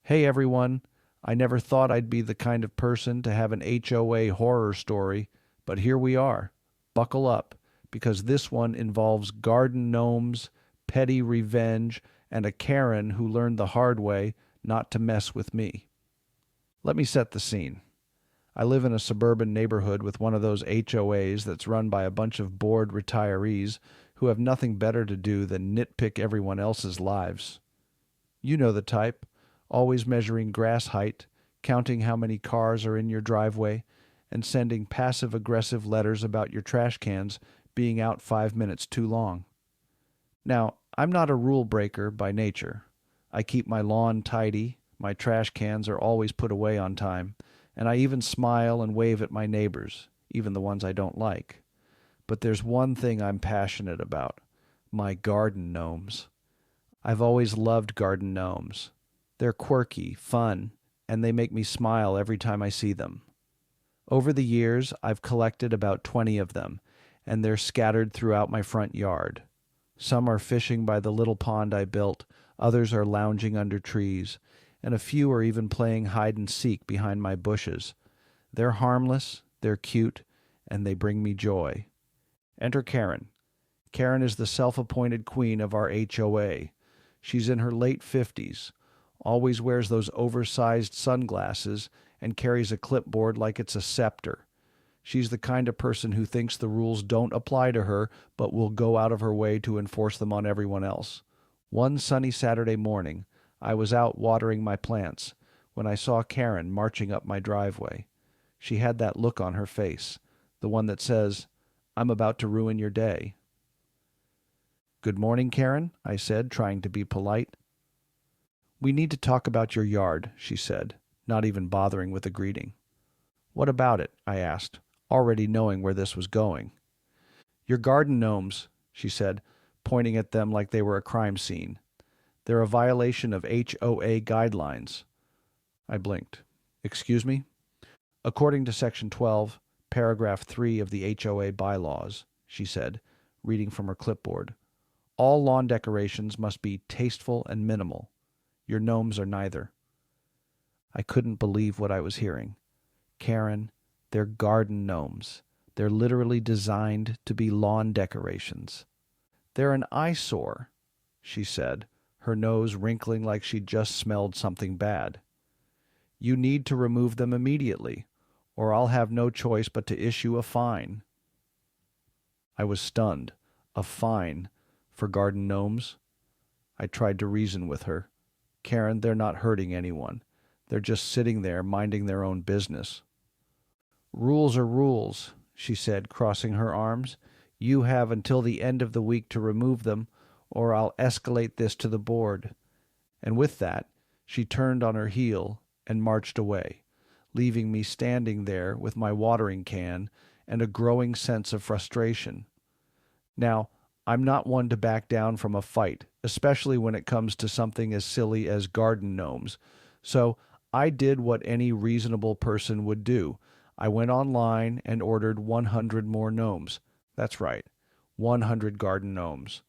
Hey everyone, I never thought I'd be the kind of person to have an HOA horror story, but here we are. Buckle up, because this one involves garden gnomes, petty revenge, and a Karen who learned the hard way not to mess with me. Let me set the scene. I live in a suburban neighborhood with one of those HOAs that's run by a bunch of bored retirees who have nothing better to do than nitpick everyone else's lives. You know the type, always measuring grass height, counting how many cars are in your driveway, and sending passive-aggressive letters about your trash cans being out 5 minutes too long. Now, I'm not a rule breaker by nature. I keep my lawn tidy, my trash cans are always put away on time, and I even smile and wave at my neighbors, even the ones I don't like. But there's one thing I'm passionate about: my garden gnomes. I've always loved garden gnomes. They're quirky, fun, and they make me smile every time I see them. Over the years, I've collected about 20 of them, and they're scattered throughout my front yard. Some are fishing by the little pond I built, others are lounging under trees, and a few are even playing hide and seek behind my bushes. They're harmless, they're cute, and they bring me joy. Enter Karen. Karen is the self-appointed queen of our HOA. She's in her late 50s, always wears those oversized sunglasses, and carries a clipboard like it's a scepter. She's the kind of person who thinks the rules don't apply to her, but will go out of her way to enforce them on everyone else. One sunny Saturday morning, I was out watering my plants when I saw Karen marching up my driveway. She had that look on her face, the one that says, "I'm about to ruin your day." "Good morning, Karen," I said, trying to be polite. "We need to talk about your yard," she said, not even bothering with a greeting. "What about it?" I asked, already knowing where this was going. "Your garden gnomes," she said, pointing at them like they were a crime scene. "They're a violation of HOA guidelines." I blinked. "Excuse me?" "According to Section 12, Paragraph 3 of the HOA bylaws," she said, reading from her clipboard, "all lawn decorations must be tasteful and minimal. Your gnomes are neither." I couldn't believe what I was hearing. Karen, they're garden gnomes. They're literally designed to be lawn decorations. "They're an eyesore," she said, her nose wrinkling like she'd just smelled something bad. "You need to remove them immediately, or I'll have no choice but to issue a fine." I was stunned. A fine for garden gnomes? I tried to reason with her. "Karen, they're not hurting anyone. They're just sitting there minding their own business." "Rules are rules," she said, crossing her arms. "You have until the end of the week to remove them, or I'll escalate this to the board." And with that, she turned on her heel and marched away, leaving me standing there with my watering can and a growing sense of frustration. Now, I'm not one to back down from a fight, especially when it comes to something as silly as garden gnomes. So I did what any reasonable person would do. I went online and ordered 100 more gnomes. That's right, 100 garden gnomes.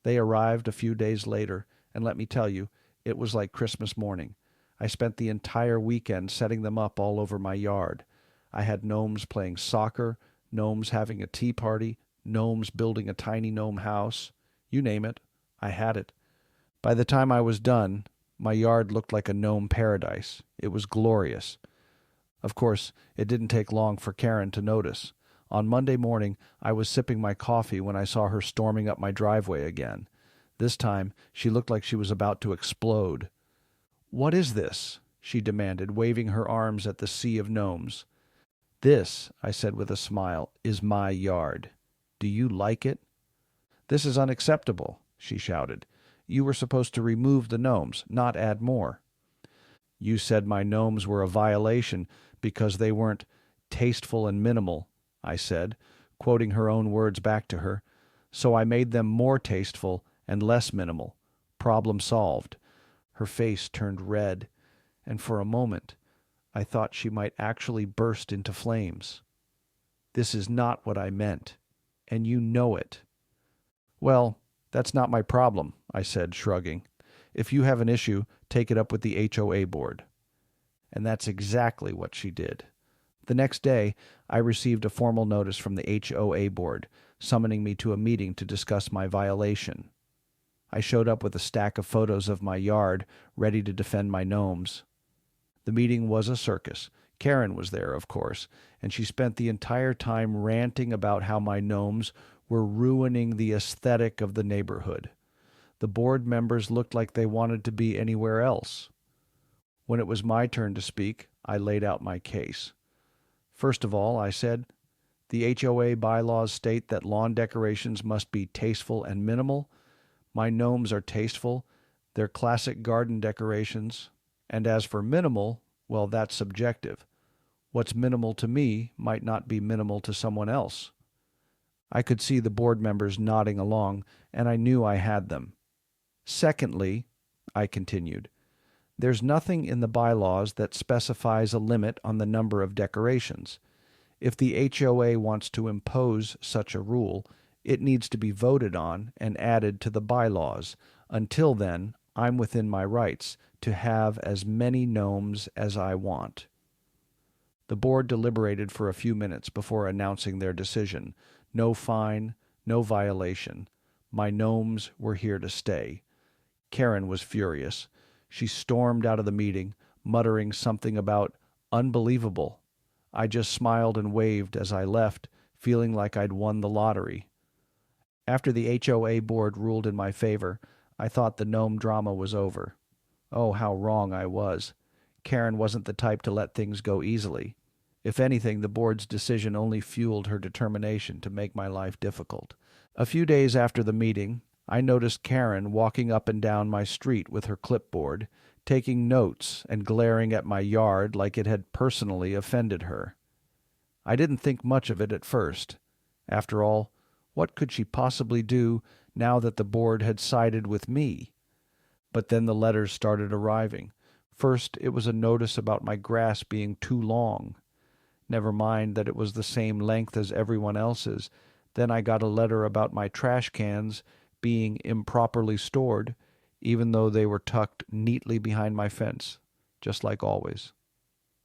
They arrived a few days later, and let me tell you, it was like Christmas morning. I spent the entire weekend setting them up all over my yard. I had gnomes playing soccer, gnomes having a tea party, gnomes building a tiny gnome house. You name it, I had it. By the time I was done, my yard looked like a gnome paradise. It was glorious. Of course, it didn't take long for Karen to notice. On Monday morning, I was sipping my coffee when I saw her storming up my driveway again. This time, she looked like she was about to explode. "What is this?" she demanded, waving her arms at the sea of gnomes. "This," I said with a smile, "is my yard. Do you like it?" "This is unacceptable," she shouted. "You were supposed to remove the gnomes, not add more." "You said my gnomes were a violation because they weren't tasteful and minimal," I said, quoting her own words back to her. "So I made them more tasteful and less minimal. Problem solved." Her face turned red, and for a moment I thought she might actually burst into flames. "This is not what I meant, and you know it." "Well, that's not my problem," I said, shrugging. "If you have an issue, take it up with the HOA board. And that's exactly what she did. The next day, I received a formal notice from the HOA board, summoning me to a meeting to discuss my violation. I showed up with a stack of photos of my yard, ready to defend my gnomes. The meeting was a circus. Karen was there, of course, and she spent the entire time ranting about how my gnomes were ruining the aesthetic of the neighborhood. The board members looked like they wanted to be anywhere else. When it was my turn to speak, I laid out my case. First of all, I said, the HOA bylaws state that lawn decorations must be tasteful and minimal. My gnomes are tasteful. They're classic garden decorations. And as for minimal, well, that's subjective. What's minimal to me might not be minimal to someone else. I could see the board members nodding along, and I knew I had them. Secondly, I continued, there's nothing in the bylaws that specifies a limit on the number of decorations. If the HOA wants to impose such a rule, it needs to be voted on and added to the bylaws. Until then, I'm within my rights to have as many gnomes as I want. The board deliberated for a few minutes before announcing their decision. No fine, no violation. My gnomes were here to stay. Karen was furious. She stormed out of the meeting, muttering something about unbelievable. I just smiled and waved as I left, feeling like I'd won the lottery. After the HOA board ruled in my favor, I thought the gnome drama was over. Oh, how wrong I was. Karen wasn't the type to let things go easily. If anything, the board's decision only fueled her determination to make my life difficult. A few days after the meeting, I noticed Karen walking up and down my street with her clipboard, taking notes and glaring at my yard like it had personally offended her. I didn't think much of it at first. After all, what could she possibly do now that the board had sided with me? But then the letters started arriving. First, it was a notice about my grass being too long. Never mind that it was the same length as everyone else's. Then I got a letter about my trash cans being improperly stored, even though they were tucked neatly behind my fence, just like always.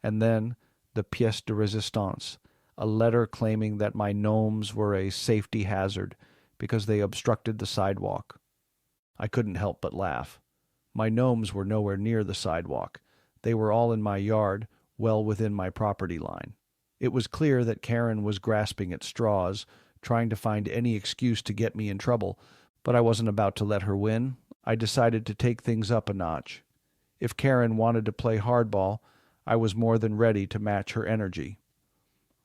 And then the pièce de résistance, a letter claiming that my gnomes were a safety hazard because they obstructed the sidewalk. I couldn't help but laugh. My gnomes were nowhere near the sidewalk. They were all in my yard, well within my property line. It was clear that Karen was grasping at straws, trying to find any excuse to get me in trouble, but I wasn't about to let her win. I decided to take things up a notch. If Karen wanted to play hardball, I was more than ready to match her energy.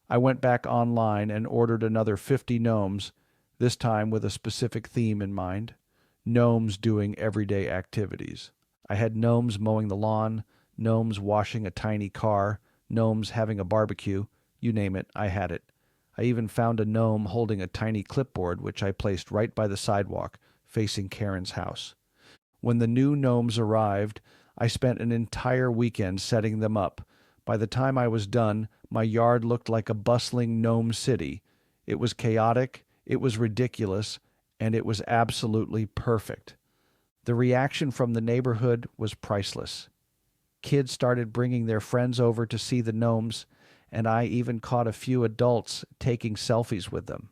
I went back online and ordered another 50 gnomes, this time with a specific theme in mind. Gnomes doing everyday activities. I had gnomes mowing the lawn, gnomes washing a tiny car, gnomes having a barbecue. You name it, I had it. I even found a gnome holding a tiny clipboard which I placed right by the sidewalk, facing Karen's house. When the new gnomes arrived, I spent an entire weekend setting them up. By the time I was done, my yard looked like a bustling gnome city. It was chaotic, it was ridiculous, and it was absolutely perfect. The reaction from the neighborhood was priceless. Kids started bringing their friends over to see the gnomes, and I even caught a few adults taking selfies with them.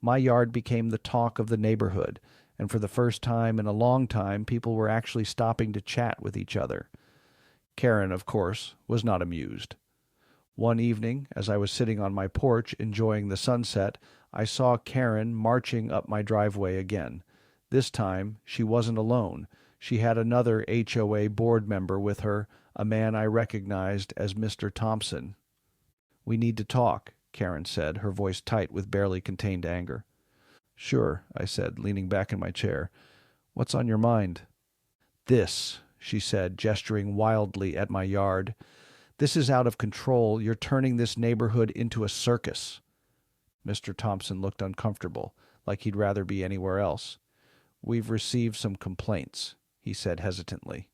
My yard became the talk of the neighborhood, and for the first time in a long time, people were actually stopping to chat with each other. Karen, of course, was not amused. One evening, as I was sitting on my porch enjoying the sunset, I saw Karen marching up my driveway again. This time, she wasn't alone. She had another HOA board member with her, a man I recognized as Mr. Thompson. "We need to talk," Karen said, her voice tight with barely contained anger. "Sure," I said, leaning back in my chair. "What's on your mind?" "This," she said, gesturing wildly at my yard. "This is out of control. You're turning this neighborhood into a circus." Mr. Thompson looked uncomfortable, like he'd rather be anywhere else. "We've received some complaints," he said hesitantly.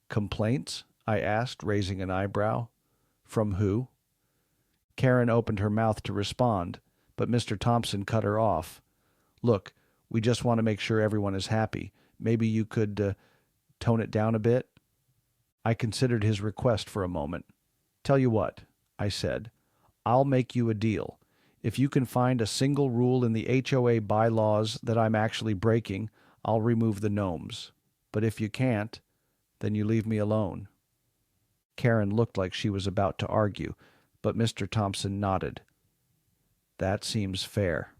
"Complaints?" I asked, raising an eyebrow. "From who?" Karen opened her mouth to respond, but Mr. Thompson cut her off. "Look, we just want to make sure everyone is happy. Maybe you could Tone it down a bit? I considered his request for a moment. Tell you what, I said. I'll make you a deal. If you can find a single rule in the HOA bylaws that I'm actually breaking, I'll remove the gnomes. But if you can't, then you leave me alone. Karen looked like she was about to argue, but Mr. Thompson nodded. That seems fair.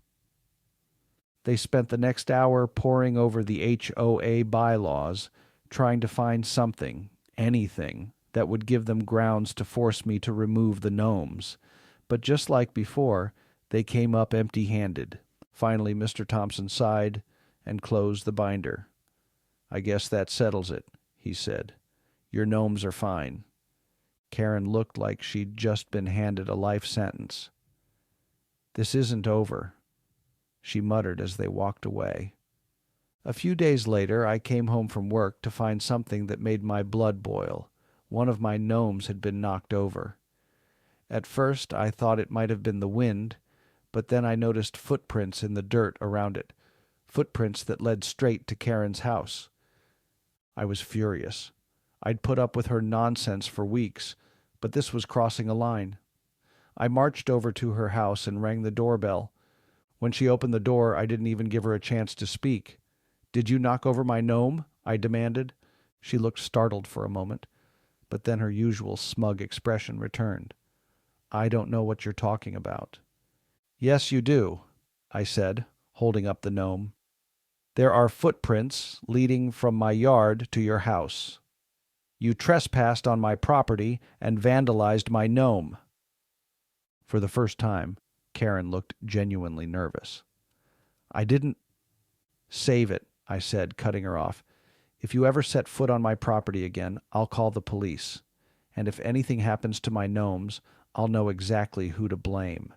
They spent the next hour poring over the HOA bylaws, trying to find something, anything, that would give them grounds to force me to remove the gnomes. But just like before, they came up empty-handed. Finally, Mr. Thompson sighed and closed the binder. I guess that settles it, he said. Your gnomes are fine. Karen looked like she'd just been handed a life sentence. This isn't over, she muttered as they walked away. A few days later, I came home from work to find something that made my blood boil. One of my gnomes had been knocked over. At first, I thought it might have been the wind, but then I noticed footprints in the dirt around it, footprints that led straight to Karen's house. I was furious. I'd put up with her nonsense for weeks, but this was crossing a line. I marched over to her house and rang the doorbell. When she opened the door, I didn't even give her a chance to speak. Did you knock over my gnome? I demanded. She looked startled for a moment, but then her usual smug expression returned. I don't know what you're talking about. Yes, you do, I said, holding up the gnome. There are footprints leading from my yard to your house. You trespassed on my property and vandalized my gnome. For the first time, Karen looked genuinely nervous. I didn't... Save it, I said, cutting her off. If you ever set foot on my property again, I'll call the police. And if anything happens to my gnomes, I'll know exactly who to blame.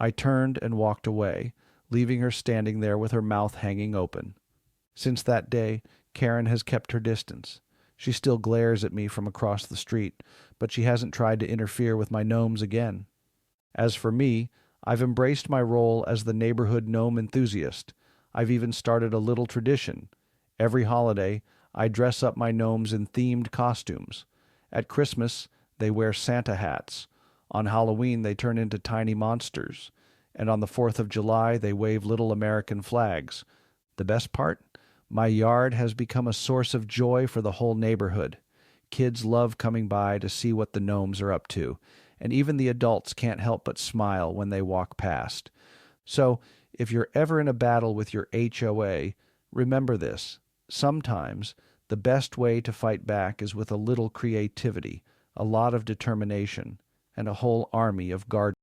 I turned and walked away, leaving her standing there with her mouth hanging open. Since that day, Karen has kept her distance. She still glares at me from across the street, but she hasn't tried to interfere with my gnomes again. As for me, I've embraced my role as the neighborhood gnome enthusiast. I've even started a little tradition. Every holiday, I dress up my gnomes in themed costumes. At Christmas, they wear Santa hats. On Halloween, they turn into tiny monsters. And on the 4th of July, they wave little American flags. The best part? My yard has become a source of joy for the whole neighborhood. Kids love coming by to see what the gnomes are up to, and even the adults can't help but smile when they walk past. So, if you're ever in a battle with your HOA, remember this. Sometimes, the best way to fight back is with a little creativity, a lot of determination, and a whole army of garden